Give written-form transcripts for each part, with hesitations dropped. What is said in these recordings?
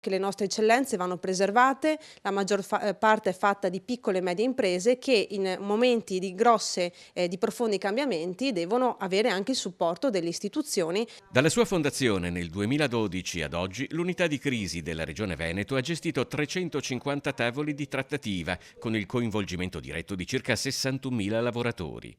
che le nostre eccellenze vanno preservate, la maggior parte è fatta di piccole e medie imprese che in momenti di profondi cambiamenti devono avere anche il supporto delle istituzioni. Dalla sua fondazione nel 2012 ad oggi, l'unità di crisi della Regione Veneto ha gestito 350 tavoli di trattativa, con il coinvolgimento diretto di circa 61.000 lavoratori.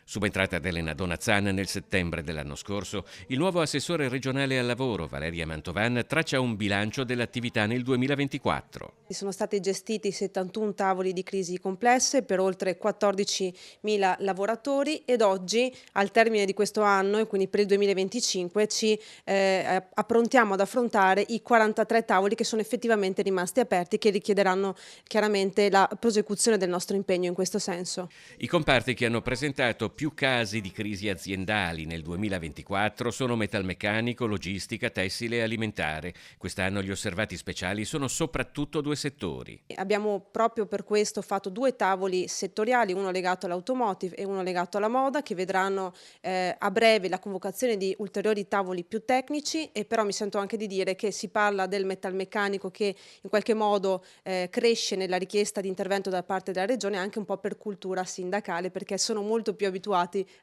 Subentrata ad Elena Donazzan nel settembre dell'anno scorso, il nuovo assessore regionale al lavoro, Valeria Mantovan, traccia un bilancio dell'attività nel 2024. Sono stati gestiti 71 tavoli di crisi complesse per oltre 14.000 lavoratori ed oggi, al termine di questo anno e quindi per il 2025, ci approntiamo ad affrontare i 43 tavoli che sono effettivamente rimasti aperti, che richiederanno chiaramente la prosecuzione del nostro impegno in questo senso. I comparti che hanno presentato più casi di crisi aziendali nel 2024 sono metalmeccanico, logistica, tessile e alimentare. Quest'anno gli osservati speciali sono soprattutto due settori. Abbiamo proprio per questo fatto 2 tavoli settoriali, uno legato all'automotive e uno legato alla moda, che vedranno a breve la convocazione di ulteriori tavoli più tecnici, e però mi sento anche di dire che si parla del metalmeccanico che in qualche modo cresce nella richiesta di intervento da parte della Regione, anche un po' per cultura sindacale, perché sono molto più abituati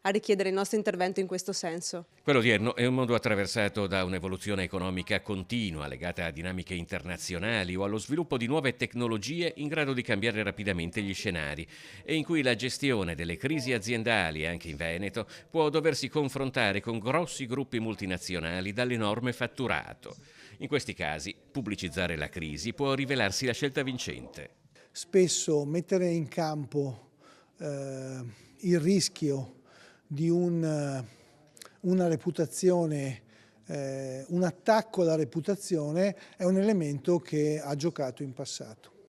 a richiedere il nostro intervento in questo senso. Quello odierno è un mondo attraversato da un'evoluzione economica continua legata a dinamiche internazionali o allo sviluppo di nuove tecnologie in grado di cambiare rapidamente gli scenari e in cui la gestione delle crisi aziendali, anche in Veneto, può doversi confrontare con grossi gruppi multinazionali dall'enorme fatturato. In questi casi, pubblicizzare la crisi può rivelarsi la scelta vincente. Spesso mettere in campo il rischio di una reputazione, un attacco alla reputazione è un elemento che ha giocato in passato.